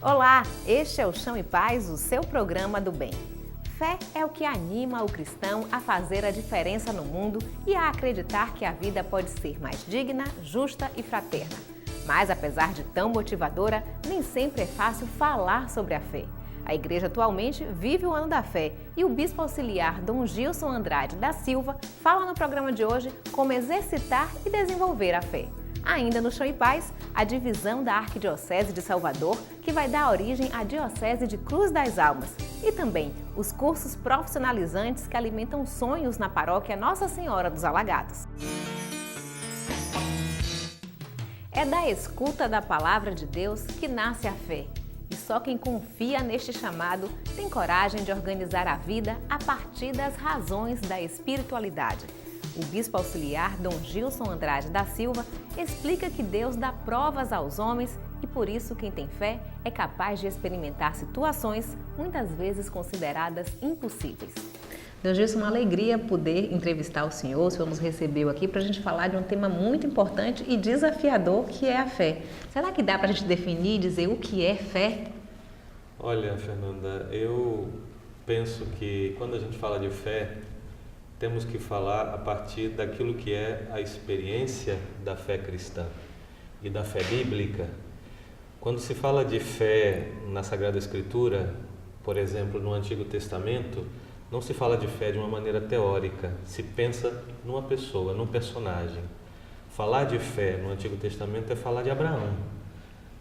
Olá, este é o Chão e Paz, o seu programa do bem. Fé é o que anima o cristão a fazer a diferença no mundo e a acreditar que a vida pode ser mais digna, justa e fraterna. Mas apesar de tão motivadora, nem sempre é fácil falar sobre a fé. A igreja atualmente vive o Ano da Fé e o bispo auxiliar Dom Gilson Andrade da Silva fala no programa de hoje como exercitar e desenvolver a fé. Ainda no Chão e Paz, a divisão da Arquidiocese de Salvador, que vai dar origem à Diocese de Cruz das Almas, e também os cursos profissionalizantes que alimentam sonhos na paróquia Nossa Senhora dos Alagados. É da escuta da palavra de Deus que nasce a fé. E só quem confia neste chamado tem coragem de organizar a vida a partir das razões da espiritualidade. O bispo auxiliar Dom Gilson Andrade da Silva explica que Deus dá provas aos homens e por isso quem tem fé é capaz de experimentar situações muitas vezes consideradas impossíveis. Dom Gilson, uma alegria poder entrevistar o senhor nos recebeu aqui para a gente falar de um tema muito importante e desafiador que é a fé. Será que dá para a gente definir e dizer o que é fé? Olha, Fernanda, eu penso que quando a gente fala de fé, temos que falar a partir daquilo que é a experiência da fé cristã e da fé bíblica. Quando se fala de fé na Sagrada Escritura, por exemplo, no Antigo Testamento, não se fala de fé de uma maneira teórica, se pensa numa pessoa, num personagem. Falar de fé no Antigo Testamento é falar de Abraão.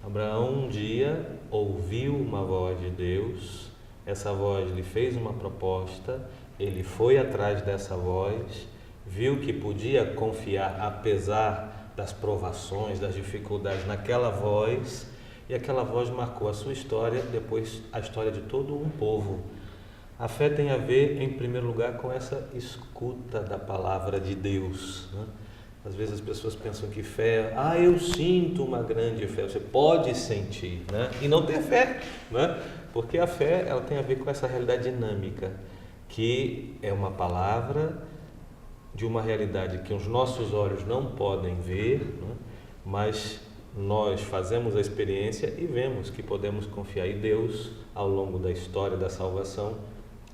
Abraão um dia ouviu uma voz de Deus, essa voz lhe fez uma proposta, ele foi atrás dessa voz, viu que podia confiar apesar das provações, das dificuldades naquela voz, e aquela voz marcou a sua história, depois a história de todo um povo. A fé tem a ver, em primeiro lugar, com essa escuta da palavra de Deus, né? Às vezes as pessoas pensam que fé, eu sinto uma grande fé, você pode sentir, né? E não ter fé, né? Porque a fé ela tem a ver com essa realidade dinâmica, que é uma palavra de uma realidade que os nossos olhos não podem ver, né? Mas nós fazemos a experiência e vemos que podemos confiar. E Deus, ao longo da história da salvação,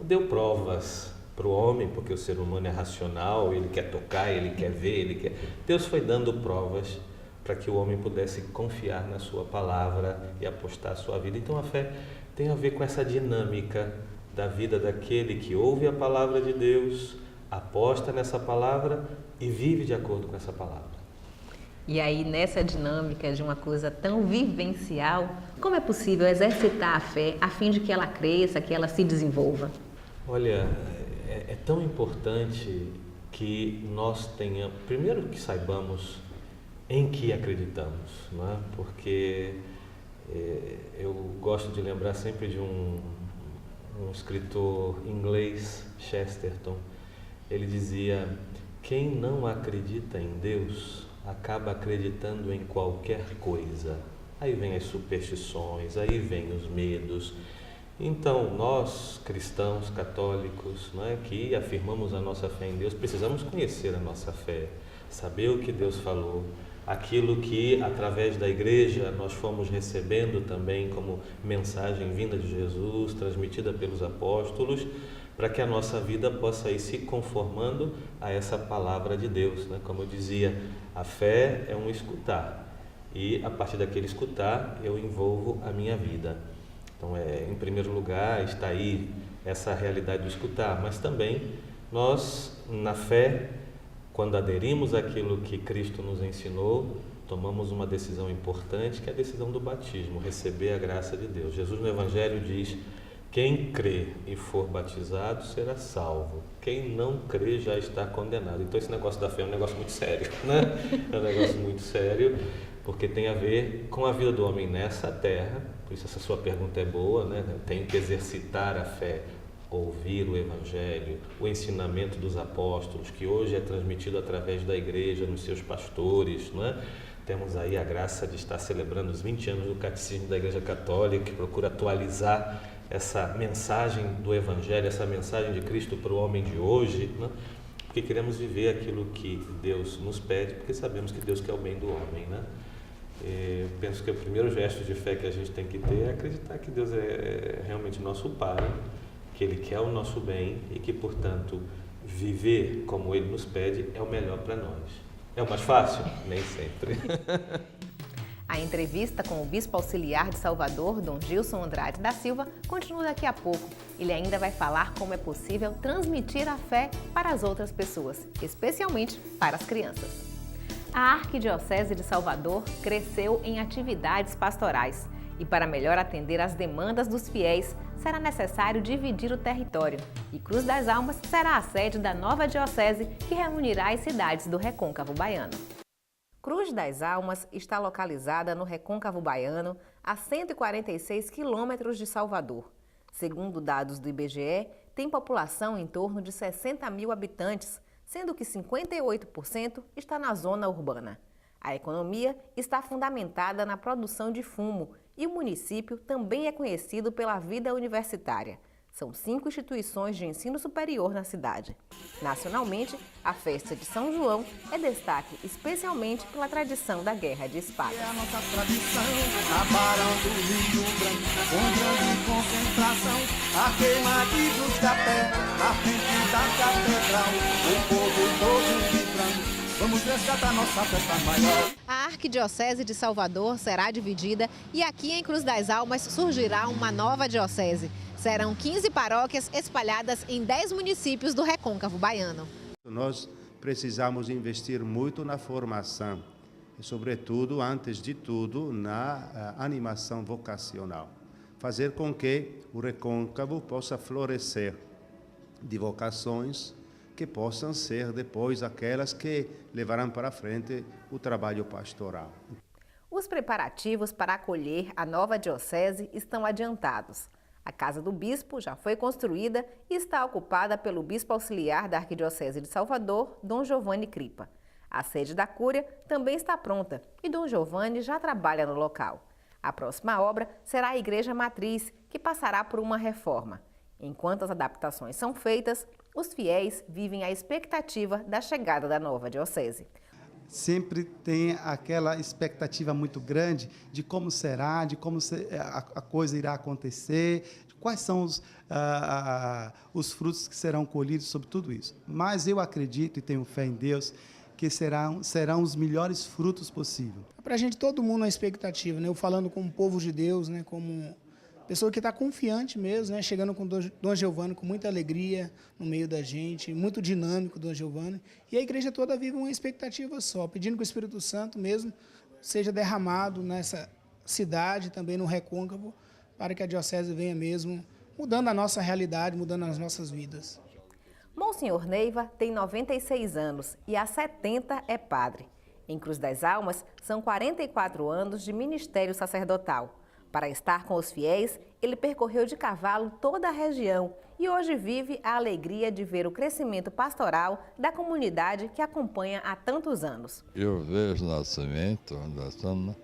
deu provas para o homem, porque o ser humano é racional, ele quer tocar, ele quer ver, Deus foi dando provas para que o homem pudesse confiar na sua palavra e apostar a sua vida. Então a fé tem a ver com essa dinâmica da vida daquele que ouve a palavra de Deus, aposta nessa palavra e vive de acordo com essa palavra. E aí, nessa dinâmica de uma coisa tão vivencial, como é possível exercitar a fé a fim de que ela cresça, que ela se desenvolva? Olha, é tão importante que nós tenhamos, primeiro que saibamos em que acreditamos, não é? Porque eu gosto de lembrar sempre de um escritor inglês, Chesterton. Ele dizia: quem não acredita em Deus acaba acreditando em qualquer coisa. Aí vem as superstições, aí vem os medos. Então, nós, cristãos, católicos, não é, que afirmamos a nossa fé em Deus, precisamos conhecer a nossa fé, saber o que Deus falou, aquilo que, através da igreja, nós fomos recebendo também como mensagem vinda de Jesus, transmitida pelos apóstolos, para que a nossa vida possa ir se conformando a essa palavra de Deus, né? Como eu dizia, a fé é um escutar, e a partir daquele escutar, eu envolvo a minha vida. Então, em primeiro lugar, está aí essa realidade do escutar, mas também nós, na fé, quando aderimos àquilo que Cristo nos ensinou, tomamos uma decisão importante, que é a decisão do batismo, receber a graça de Deus. Jesus no Evangelho diz: quem crê e for batizado será salvo, quem não crê já está condenado. Então esse negócio da fé é um negócio muito sério, né? É um negócio muito sério, porque tem a ver com a vida do homem nessa terra. Por isso essa sua pergunta é boa, né? Eu tenho que exercitar a fé, ouvir o Evangelho, o ensinamento dos apóstolos, que hoje é transmitido através da igreja, nos seus pastores, não é? Temos aí a graça de estar celebrando os 20 anos do Catecismo da Igreja Católica, que procura atualizar essa mensagem do Evangelho, essa mensagem de Cristo para o homem de hoje, né? Porque queremos viver aquilo que Deus nos pede, porque sabemos que Deus quer o bem do homem, né? Penso que o primeiro gesto de fé que a gente tem que ter é acreditar que Deus é realmente nosso Pai, que Ele quer o nosso bem e que, portanto, viver como Ele nos pede é o melhor para nós. É o mais fácil? Nem sempre. A entrevista com o Bispo Auxiliar de Salvador, Dom Gilson Andrade da Silva, continua daqui a pouco. Ele ainda vai falar como é possível transmitir a fé para as outras pessoas, especialmente para as crianças. A Arquidiocese de Salvador cresceu em atividades pastorais e, para melhor atender às demandas dos fiéis, será necessário dividir o território e Cruz das Almas será a sede da nova diocese que reunirá as cidades do Recôncavo Baiano. Cruz das Almas está localizada no Recôncavo Baiano, a 146 quilômetros de Salvador. Segundo dados do IBGE, tem população em torno de 60 mil habitantes, sendo que 58% está na zona urbana. A economia está fundamentada na produção de fumo e o município também é conhecido pela vida universitária. São 5 instituições de ensino superior na cidade. Nacionalmente, a festa de São João é destaque especialmente pela tradição da Guerra de Espadas. É a nossa tradição, a Barão do Rio Branco, com grande concentração, a queima de luz da pé, na frente da catedral, o povo todo vibrando. Vamos resgatar nossa festa maior. A Arquidiocese de Salvador será dividida e aqui em Cruz das Almas surgirá uma nova diocese. Serão 15 paróquias espalhadas em 10 municípios do Recôncavo Baiano. Nós precisamos investir muito na formação e, sobretudo, antes de tudo, na animação vocacional. Fazer com que o Recôncavo possa florescer de vocações que possam ser depois aquelas que levarão para frente o trabalho pastoral. Os preparativos para acolher a nova diocese estão adiantados. A Casa do Bispo já foi construída e está ocupada pelo Bispo Auxiliar da Arquidiocese de Salvador, Dom Giovanni Cripa. A sede da Cúria também está pronta e Dom Giovanni já trabalha no local. A próxima obra será a Igreja Matriz, que passará por uma reforma. Enquanto as adaptações são feitas, os fiéis vivem a expectativa da chegada da nova diocese. Sempre tem aquela expectativa muito grande de como será, de como a coisa irá acontecer, quais são os frutos que serão colhidos sobre tudo isso. Mas eu acredito e tenho fé em Deus que serão os melhores frutos possíveis. Para a gente, todo mundo é expectativa, né? Eu falando como povo de Deus, né? Como pessoa que está confiante mesmo, né? Chegando com Dom Giovanni com muita alegria no meio da gente, muito dinâmico Dom Giovanni. E a igreja toda vive uma expectativa só, pedindo que o Espírito Santo mesmo seja derramado nessa cidade, também no Recôncavo, para que a diocese venha mesmo mudando a nossa realidade, mudando as nossas vidas. Monsenhor Neiva tem 96 anos e há 70 é padre. Em Cruz das Almas, são 44 anos de ministério sacerdotal. Para estar com os fiéis, ele percorreu de cavalo toda a região e hoje vive a alegria de ver o crescimento pastoral da comunidade que acompanha há tantos anos. Eu vejo o nascimento da Sana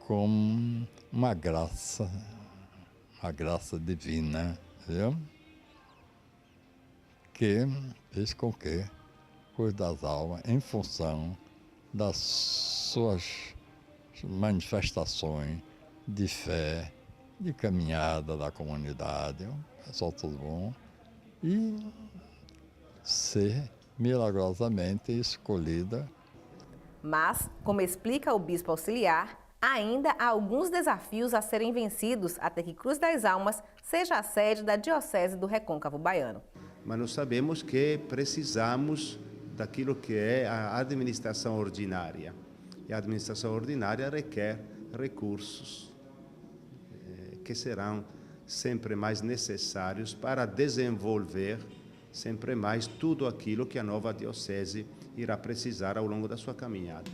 como uma graça divina, viu? Que fez com que Cruz das Almas, em função das suas manifestações de fé, de caminhada da comunidade, pessoal tudo bom, e ser milagrosamente escolhida. Mas, como explica o Bispo Auxiliar, ainda há alguns desafios a serem vencidos até que Cruz das Almas seja a sede da Diocese do Recôncavo Baiano. Mas nós sabemos que precisamos daquilo que é a administração ordinária. E a administração ordinária requer recursos que serão sempre mais necessários para desenvolver sempre mais tudo aquilo que a nova diocese irá precisar ao longo da sua caminhada.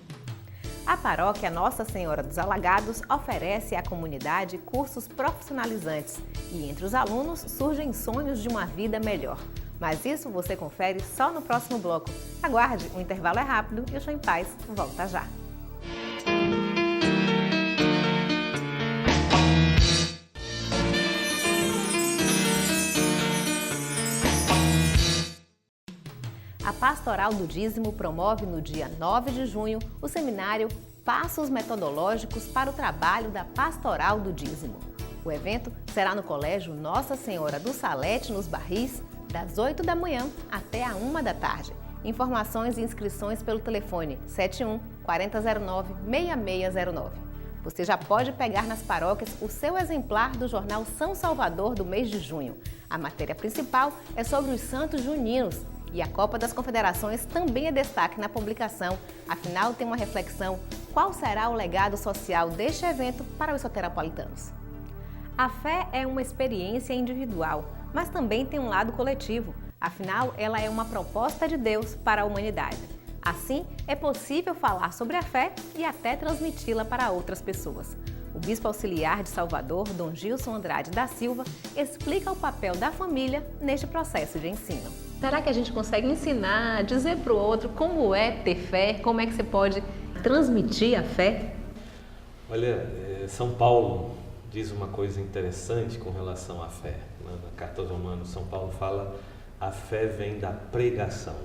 A paróquia Nossa Senhora dos Alagados oferece à comunidade cursos profissionalizantes e entre os alunos surgem sonhos de uma vida melhor. Mas isso você confere só no próximo bloco. Aguarde, o intervalo é rápido e o Show em Paz volta já. A Pastoral do Dízimo promove no dia 9 de junho o seminário passos metodológicos para o trabalho da Pastoral do Dízimo. O evento será no Colégio Nossa Senhora do Salete, nos Barris, das 8 da manhã até a 1 da tarde. Informações e inscrições pelo telefone 71 4009 6609. Você já pode pegar nas paróquias o seu exemplar do jornal São Salvador do mês de junho. A matéria principal é sobre os Santos Juninos e a Copa das Confederações também é destaque na publicação. Afinal, tem uma reflexão: qual será o legado social deste evento para os soteropolitanos? A fé é uma experiência individual, mas também tem um lado coletivo. Afinal, ela é uma proposta de Deus para a humanidade. Assim, é possível falar sobre a fé e até transmiti-la para outras pessoas. O bispo auxiliar de Salvador, Dom Gilson Andrade da Silva, explica o papel da família neste processo de ensino. Será que a gente consegue ensinar, dizer para o outro como é ter fé? Como é que você pode transmitir a fé? Olha, São Paulo diz uma coisa interessante com relação à fé. Na Carta aos Romanos, São Paulo fala: a fé vem da pregação,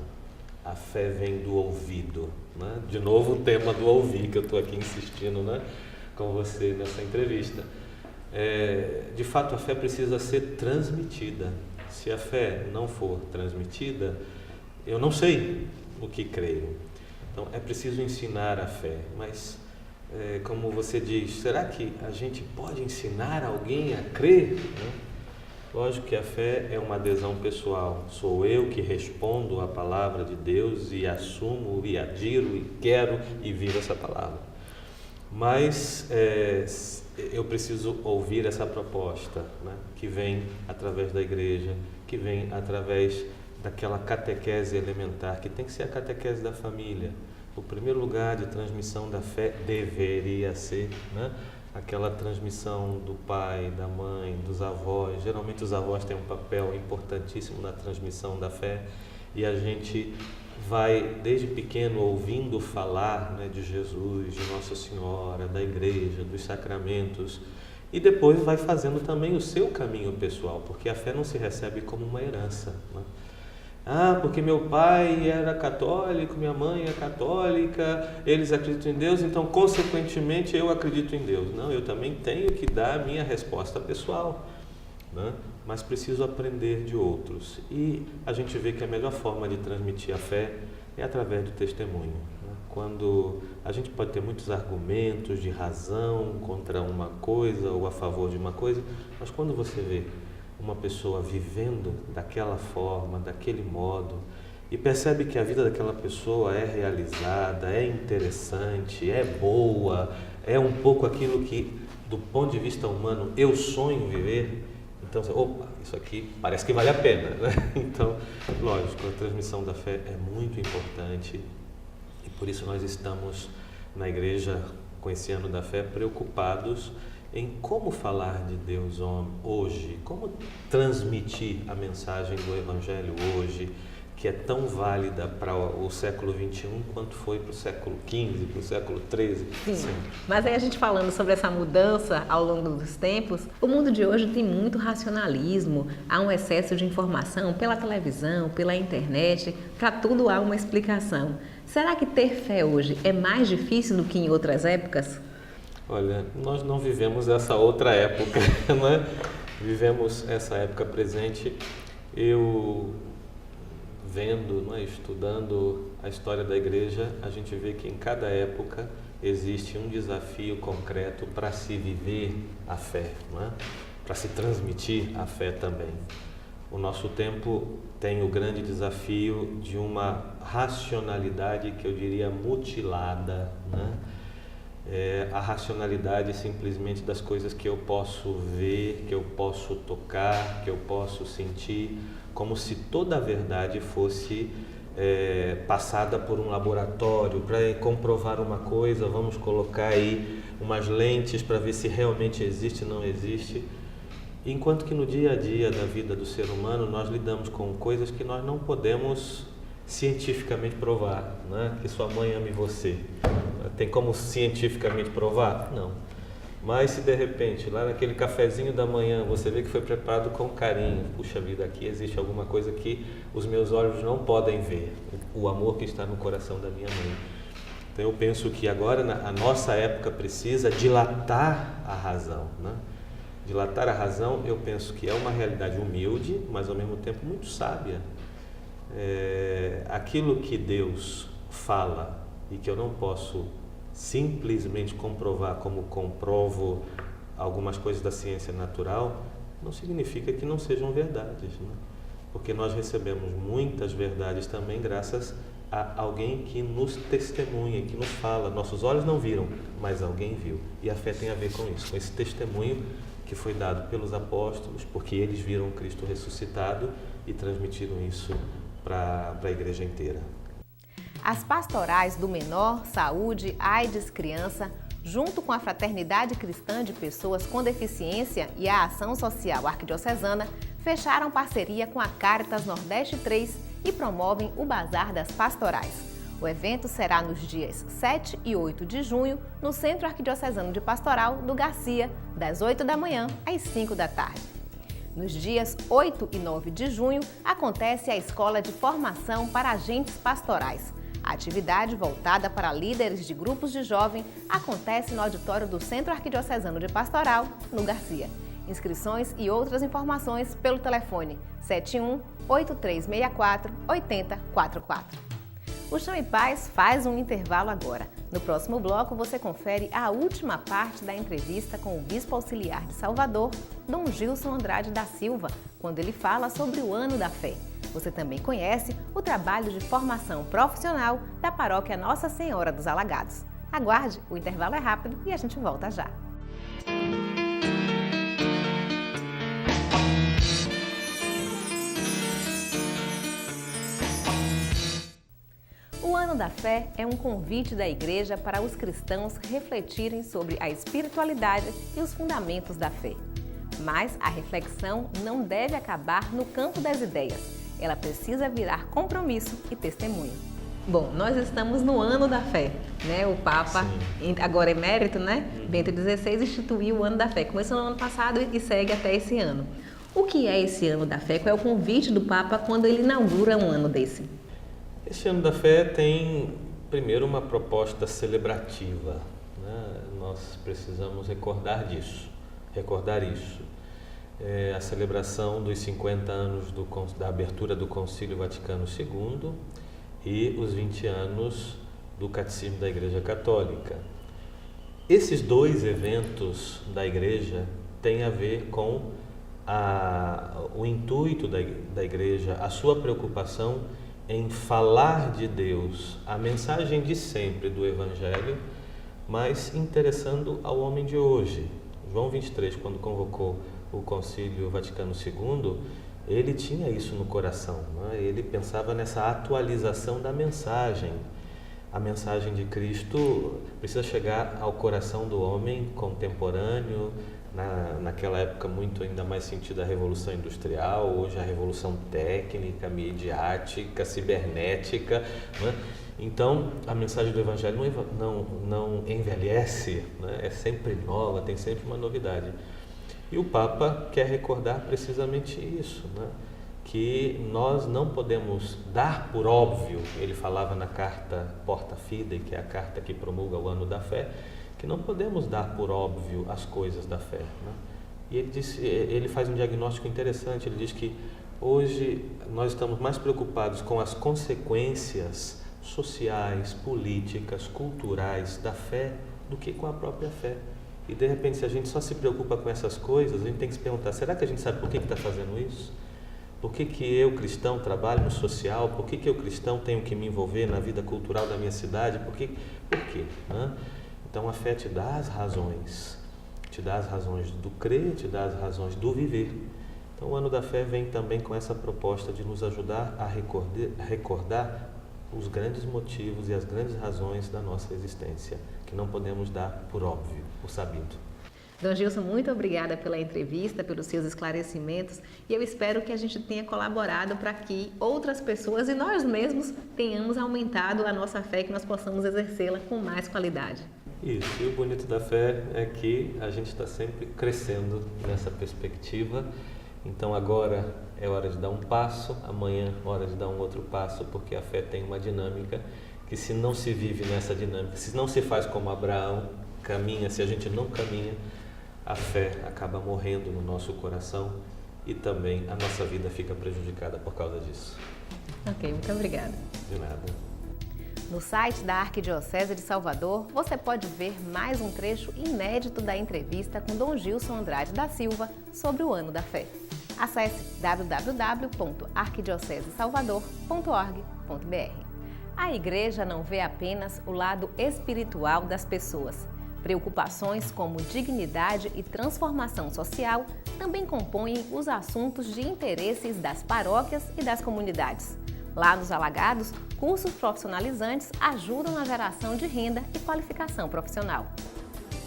a fé vem do ouvido. Né? De novo o tema do ouvir, que eu estou aqui insistindo, né, com você nessa entrevista. De fato, a fé precisa ser transmitida. Se a fé não for transmitida, eu não sei o que creio. Então, é preciso ensinar a fé, mas como você diz, será que a gente pode ensinar alguém a crer? Lógico que a fé é uma adesão pessoal. Sou eu que respondo à palavra de Deus e assumo e adiro e quero e vivo essa palavra. Mas eu preciso ouvir essa proposta, né, que vem através da igreja, que vem através daquela catequese elementar, que tem que ser a catequese da família. O primeiro lugar de transmissão da fé deveria ser, né, aquela transmissão do pai, da mãe, dos avós. Geralmente os avós têm um papel importantíssimo na transmissão da fé e a gente vai desde pequeno ouvindo falar, né, de Jesus, de Nossa Senhora, da igreja, dos sacramentos, e depois vai fazendo também o seu caminho pessoal, porque a fé não se recebe como uma herança, né? Porque meu pai era católico, minha mãe é católica, eles acreditam em Deus, então consequentemente eu acredito em Deus. Não, eu também tenho que dar a minha resposta pessoal, né? Mas preciso aprender de outros. E a gente vê que a melhor forma de transmitir a fé é através do testemunho, né? Quando a gente pode ter muitos argumentos de razão contra uma coisa ou a favor de uma coisa, mas quando você vê uma pessoa vivendo daquela forma, daquele modo, e percebe que a vida daquela pessoa é realizada, é interessante, é boa, é um pouco aquilo que, do ponto de vista humano, eu sonho viver, então, opa, isso aqui parece que vale a pena, né? Então, lógico, a transmissão da fé é muito importante e por isso nós estamos na igreja com esse ano da fé preocupados em como falar de Deus hoje, como transmitir a mensagem do Evangelho hoje, que é tão válida para o século XXI quanto foi para o século XV, para o século XIII. Sim, mas aí a gente falando sobre essa mudança ao longo dos tempos, o mundo de hoje tem muito racionalismo, há um excesso de informação pela televisão, pela internet, para tudo há uma explicação. Será que ter fé hoje é mais difícil do que em outras épocas? Olha, nós não vivemos essa outra época, né? Vivemos essa época presente. Eu vendo, né, estudando a história da igreja, a gente vê que em cada época existe um desafio concreto para se viver a fé, né? Para se transmitir a fé também. O nosso tempo tem o grande desafio de uma racionalidade que eu diria mutilada, né? A racionalidade simplesmente das coisas que eu posso ver, que eu posso tocar, que eu posso sentir, como se toda a verdade fosse passada por um laboratório para comprovar uma coisa, vamos colocar aí umas lentes para ver se realmente existe ou não existe. Enquanto que no dia a dia da vida do ser humano nós lidamos com coisas que nós não podemos cientificamente provar, né? Que sua mãe ame você. Tem como cientificamente provar? Não. Mas se de repente, lá naquele cafezinho da manhã, você vê que foi preparado com carinho, puxa vida, aqui existe alguma coisa que os meus olhos não podem ver, o amor que está no coração da minha mãe. Então eu penso que agora a nossa época precisa dilatar a razão, né? Dilatar a razão, eu penso que é uma realidade humilde, mas ao mesmo tempo muito sábia. Aquilo que Deus fala e que eu não posso simplesmente comprovar como comprovo algumas coisas da ciência natural, não significa que não sejam verdades, né? Porque nós recebemos muitas verdades também graças a alguém que nos testemunha, que nos fala. Nossos olhos não viram, mas alguém viu. E a fé tem a ver com isso, com esse testemunho que foi dado pelos apóstolos, porque eles viram Cristo ressuscitado e transmitiram isso para a igreja inteira. As pastorais do menor, saúde, AIDS, criança, junto com a Fraternidade Cristã de Pessoas com Deficiência e a Ação Social Arquidiocesana, fecharam parceria com a Caritas Nordeste 3 e promovem o Bazar das Pastorais. O evento será nos dias 7 e 8 de junho, no Centro Arquidiocesano de Pastoral do Garcia, das 8 da manhã às 5 da tarde. Nos dias 8 e 9 de junho, acontece a Escola de Formação para Agentes Pastorais. A atividade, voltada para líderes de grupos de jovem, acontece no auditório do Centro Arquidiocesano de Pastoral, no Garcia. Inscrições e outras informações pelo telefone 71-8364-8044. O Chão e Paz faz um intervalo agora. No próximo bloco, você confere a última parte da entrevista com o Bispo Auxiliar de Salvador, Dom Gilson Andrade da Silva, quando ele fala sobre o Ano da Fé. Você também conhece o trabalho de formação profissional da Paróquia Nossa Senhora dos Alagados. Aguarde, o intervalo é rápido e a gente volta já. O Ano da Fé é um convite da Igreja para os cristãos refletirem sobre a espiritualidade e os fundamentos da fé. Mas a reflexão não deve acabar no campo das ideias. Ela precisa virar compromisso e testemunho. Bom, nós estamos no Ano da Fé, né? O Papa, agora emérito, né? Bento XVI instituiu o Ano da Fé. Começou no ano passado e segue até esse ano. O que é esse Ano da Fé? Qual é o convite do Papa quando ele inaugura um ano desse? Esse Ano da Fé tem, primeiro, uma proposta celebrativa, né? Nós precisamos recordar isso. A celebração dos 50 anos da abertura do Concílio Vaticano II e os 20 anos do Catecismo da Igreja Católica. Esses dois eventos da Igreja têm a ver com o intuito da Igreja, a sua preocupação em falar de Deus, a mensagem de sempre do Evangelho, mas interessando ao homem de hoje. João 23, quando convocou o Concílio Vaticano II, ele tinha isso no coração, né? Ele pensava nessa atualização da mensagem. A mensagem de Cristo precisa chegar ao coração do homem contemporâneo, naquela época muito ainda mais sentido a Revolução Industrial, hoje a Revolução Técnica, Midiática, Cibernética, né? Então, a mensagem do Evangelho não envelhece, né? É sempre nova, tem sempre uma novidade. E o Papa quer recordar precisamente isso, né? Que nós não podemos dar por óbvio, ele falava na carta Porta Fidei, que é a carta que promulga o Ano da Fé, que não podemos dar por óbvio as coisas da fé, né? E ele faz um diagnóstico interessante, ele diz que hoje nós estamos mais preocupados com as consequências sociais, políticas, culturais da fé do que com a própria fé. E de repente, se a gente só se preocupa com essas coisas, a gente tem que se perguntar, será que a gente sabe por que está fazendo isso? Por que eu, cristão, trabalho no social? Por que eu, cristão, tenho que me envolver na vida cultural da minha cidade? Por quê? Né? Então a fé te dá as razões do crer, te dá as razões do viver. Então o Ano da Fé vem também com essa proposta de nos ajudar a recordar os grandes motivos e as grandes razões da nossa existência, que não podemos dar por óbvio, por sabido. Dom Gilson, muito obrigada pela entrevista, pelos seus esclarecimentos, e eu espero que a gente tenha colaborado para que outras pessoas e nós mesmos tenhamos aumentado a nossa fé, que nós possamos exercê-la com mais qualidade. Isso, e o bonito da fé é que a gente está sempre crescendo nessa perspectiva. Então agora é hora de dar um passo, amanhã é hora de dar um outro passo, porque a fé tem uma dinâmica que, se não se vive nessa dinâmica, se não se faz como Abraão caminha, se a gente não caminha, a fé acaba morrendo no nosso coração e também a nossa vida fica prejudicada por causa disso. Ok, muito obrigada. De nada. No site da Arquidiocese de Salvador, você pode ver mais um trecho inédito da entrevista com Dom Gilson Andrade da Silva sobre o Ano da Fé. Acesse www.arquidiocesesalvador.org.br. A Igreja não vê apenas o lado espiritual das pessoas. Preocupações como dignidade e transformação social também compõem os assuntos de interesses das paróquias e das comunidades. Lá nos Alagados, cursos profissionalizantes ajudam na geração de renda e qualificação profissional.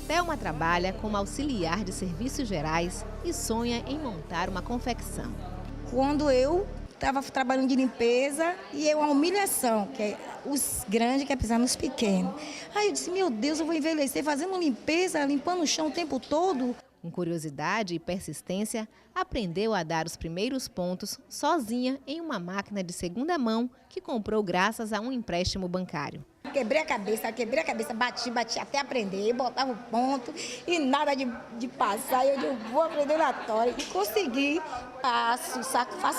Thelma trabalha como auxiliar de serviços gerais e sonha em montar uma confecção. Quando eu estava trabalhando de limpeza e uma humilhação, que é os grandes que é pisar nos pequenos. Aí eu disse, meu Deus, eu vou envelhecer fazendo limpeza, limpando o chão o tempo todo. Com curiosidade e persistência, aprendeu a dar os primeiros pontos sozinha em uma máquina de segunda mão que comprou graças a um empréstimo bancário. Quebrei a cabeça, bati até aprender, botava o ponto e nada de passar. Eu digo, vou aprender na tora. E consegui, faço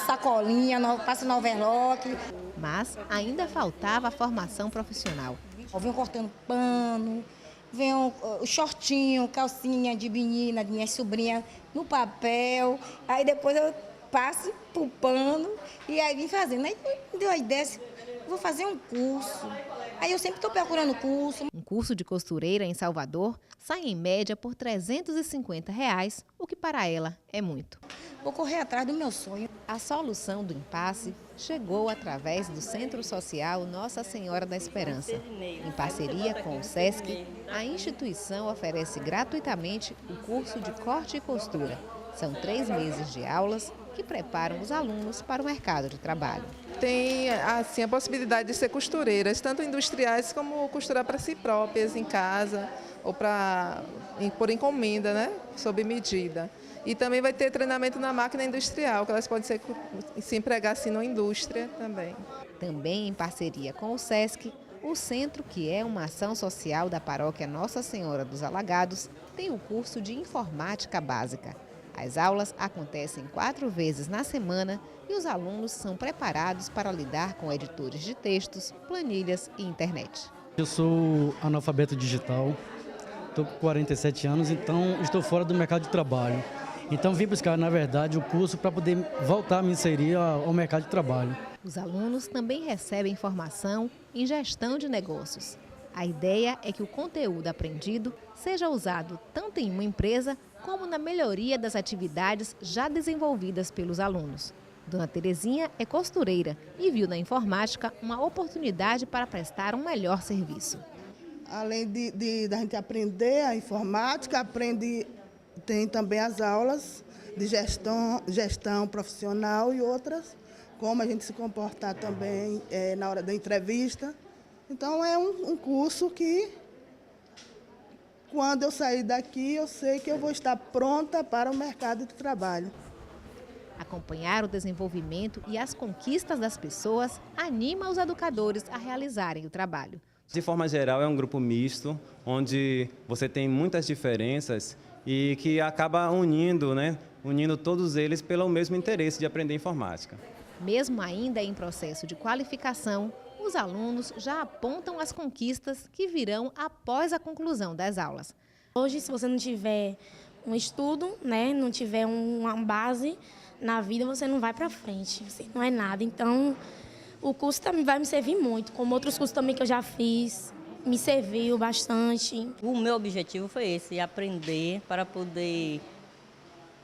sacolinha, passo no overlock. Mas ainda faltava a formação profissional. Eu venho cortando pano, venho o shortinho, calcinha de menina, de minha sobrinha, no papel. Aí depois eu passo pro pano e aí vim fazendo. Aí me deu a ideia, vou fazer um curso. Aí eu sempre estou procurando curso. Um curso de costureira em Salvador sai em média por R$ 350, o que para ela é muito. Vou correr atrás do meu sonho. A solução do impasse chegou através do Centro Social Nossa Senhora da Esperança. Em parceria com o SESC, a instituição oferece gratuitamente o curso de corte e costura. São 3 meses de aulas que preparam os alunos para o mercado de trabalho. Tem assim, a possibilidade de ser costureiras, tanto industriais como costurar para si próprias em casa ou por encomenda, né? Sob medida. E também vai ter treinamento na máquina industrial, que elas podem se empregar assim na indústria também. Também em parceria com o SESC, o centro, que é uma ação social da paróquia Nossa Senhora dos Alagados, tem o curso de informática básica. As aulas acontecem 4 vezes na semana e os alunos são preparados para lidar com editores de textos, planilhas e internet. Eu sou analfabeto digital, estou com 47 anos, então estou fora do mercado de trabalho. Então vim buscar, na verdade, o curso para poder voltar a me inserir ao mercado de trabalho. Os alunos também recebem formação em gestão de negócios. A ideia é que o conteúdo aprendido seja usado tanto em uma empresa como na melhoria das atividades já desenvolvidas pelos alunos. Dona Terezinha é costureira e viu na informática uma oportunidade para prestar um melhor serviço. Além da gente aprender a informática, tem também as aulas de gestão profissional e outras, como a gente se comportar também na hora da entrevista. Então é um curso que, quando eu sair daqui, eu sei que eu vou estar pronta para o mercado de trabalho. Acompanhar o desenvolvimento e as conquistas das pessoas anima os educadores a realizarem o trabalho. De forma geral, é um grupo misto, onde você tem muitas diferenças e que acaba unindo todos eles pelo mesmo interesse de aprender informática. Mesmo ainda em processo de qualificação, os alunos já apontam as conquistas que virão após a conclusão das aulas. Hoje, se você não tiver um estudo, né, não tiver uma base na vida, você não vai para frente, você não é nada. Então, o curso também vai me servir muito, como outros cursos também que eu já fiz, me serviu bastante. O meu objetivo foi esse, aprender para poder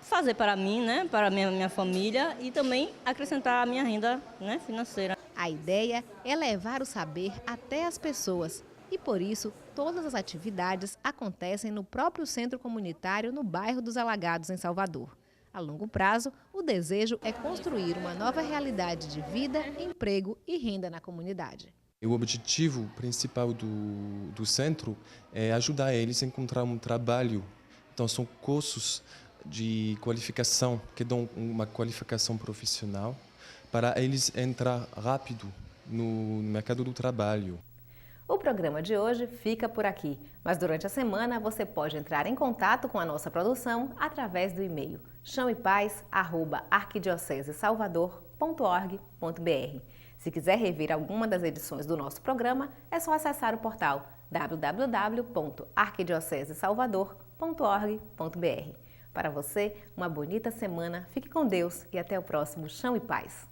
fazer para mim, né, para a minha família e também acrescentar a minha renda, né, financeira. A ideia é levar o saber até as pessoas e, por isso, todas as atividades acontecem no próprio centro comunitário no bairro dos Alagados, em Salvador. A longo prazo, o desejo é construir uma nova realidade de vida, emprego e renda na comunidade. O objetivo principal do centro é ajudar eles a encontrar um trabalho. Então, são cursos de qualificação, que dão uma qualificação profissional, para eles entrar rápido no mercado do trabalho. O programa de hoje fica por aqui, mas durante a semana você pode entrar em contato com a nossa produção através do e-mail chãoepaz@arquidiocesesalvador.org.br. Se quiser rever alguma das edições do nosso programa, é só acessar o portal www.arquidiocesesalvador.org.br. Para você, uma bonita semana, fique com Deus e até o próximo Chão e Paz.